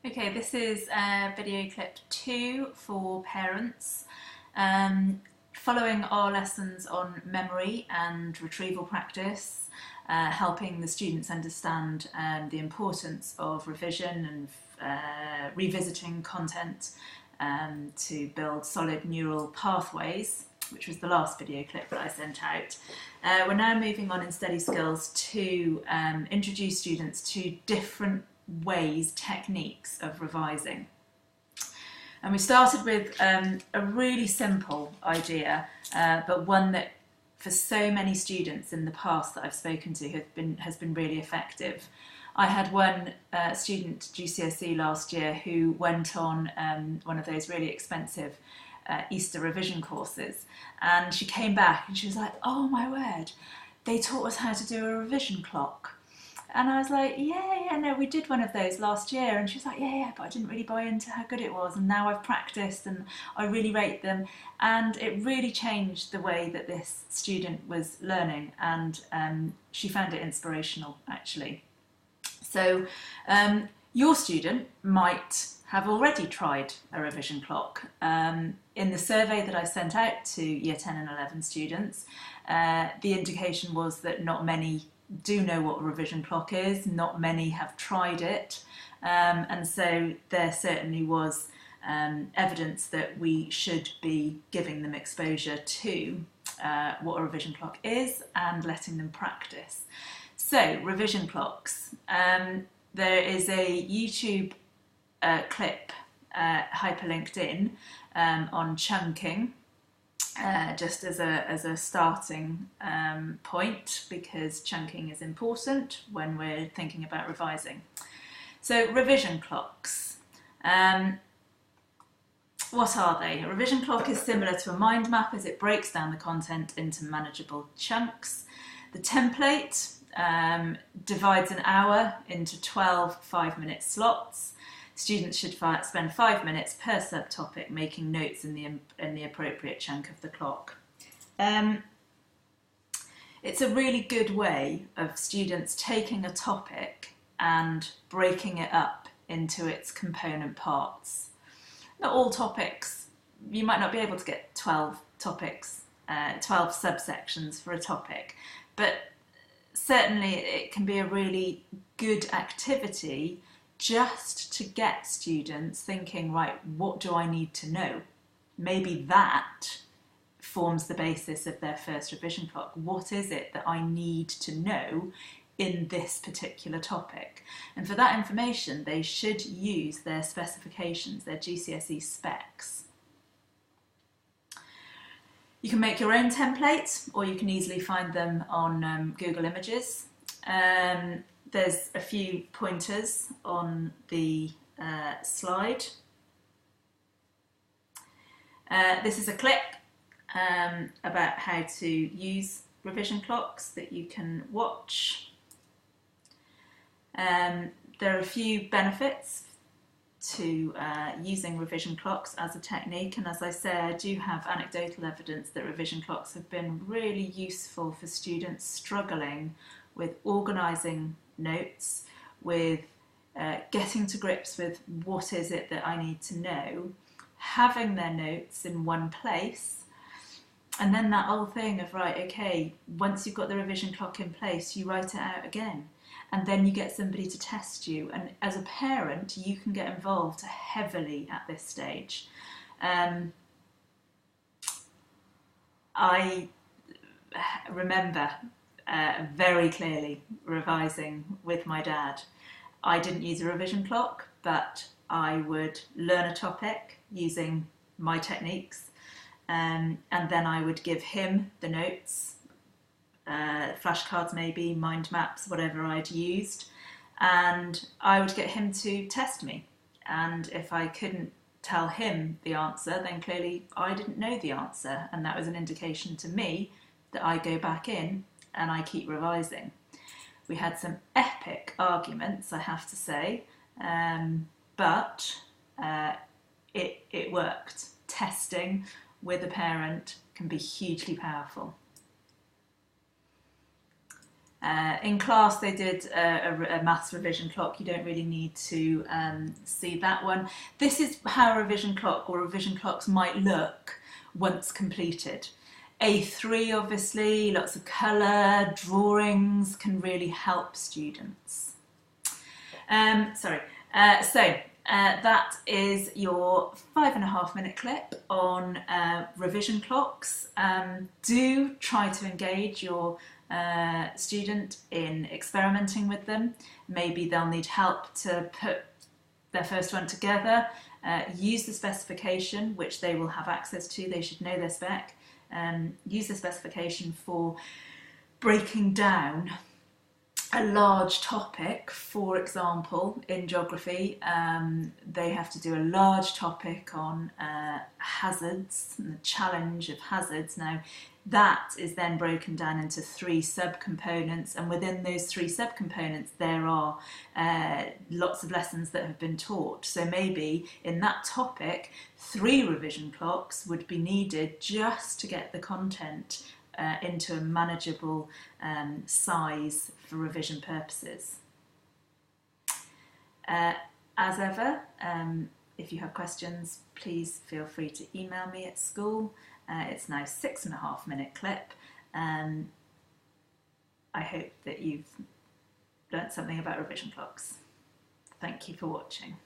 Okay, this is video clip 2 for parents. Following our lessons on memory and retrieval practice, helping the students understand the importance of revision and revisiting content to build solid neural pathways, which was the last video clip that I sent out. We're now moving on in study skills to introduce students to different ways, techniques of revising. And we started with a really simple idea, but one that for so many students in the past that I've spoken to has been really effective. I had one student, GCSE last year, who went on one of those really expensive Easter revision courses, and she came back and she was like, oh my word, they taught us how to do a revision clock. And I was like, yeah, no, we did one of those last year. And she was like, yeah, but I didn't really buy into how good it was. And now I've practiced and I really rate them. And it really changed the way that this student was learning. And she found it inspirational, actually. So your student might have already tried a revision clock. In the survey that I sent out to Year 10 and 11 students, the indication was that not many do know what a revision clock is, not many have tried it, and so there certainly was evidence that we should be giving them exposure to what a revision clock is and letting them practice. So, revision clocks. There is a YouTube clip hyperlinked in on chunking, just as a starting point, because chunking is important when we're thinking about revising. So revision clocks. What are they? A revision clock is similar to a mind map as it breaks down the content into manageable chunks. The template divides an hour into 12 5-minute slots. Students should spend 5 minutes per subtopic making notes in the appropriate chunk of the clock. It's a really good way of students taking a topic and breaking it up into its component parts. Not all topics, you might not be able to get 12 topics, 12 subsections for a topic, but certainly it can be a really good activity just to get students thinking, right, what do I need to know? Maybe that forms the basis of their first revision clock. What is it that I need to know in this particular topic? And for that information, they should use their specifications, their GCSE specs. You can make your own templates, or you can easily find them on Google Images. There's a few pointers on the slide. This is a clip about how to use revision clocks that you can watch. There are a few benefits to using revision clocks as a technique, and as I say, I do have anecdotal evidence that revision clocks have been really useful for students struggling with organising notes, with getting to grips with what is it that I need to know, having their notes in one place, and then that whole thing of, right, okay, once you've got the revision clock in place, you write it out again, and then you get somebody to test you. And as a parent, you can get involved heavily at this stage. I remember very clearly revising with my dad. I didn't use a revision clock, but I would learn a topic using my techniques, and then I would give him the notes, flashcards maybe, mind maps, whatever I'd used, and I would get him to test me. And if I couldn't tell him the answer, then clearly I didn't know the answer, and that was an indication to me that I go back in and I keep revising. We had some epic arguments, I have to say, but it worked. Testing with a parent can be hugely powerful. In class, they did a maths revision clock. You don't really need to see that one. This is how a revision clock or revision clocks might look once completed. A3, obviously, lots of colour, drawings can really help students. That is your 5.5 minute clip on revision clocks. Do try to engage your student in experimenting with them. Maybe they'll need help to put their first one together. Use the specification, which they will have access to. They should know their spec. Use the specification for breaking down a large topic. For example, in geography, they have to do a large topic on hazards and the challenge of hazards. Now, that is then broken down into 3 subcomponents, and within those 3 subcomponents there are lots of lessons that have been taught. So maybe in that topic 3 revision clocks would be needed just to get the content into a manageable size for revision purposes. As ever, if you have questions, please feel free to email me at school. It's now 6.5 minute clip. I hope that you've learnt something about revision clocks. Thank you for watching.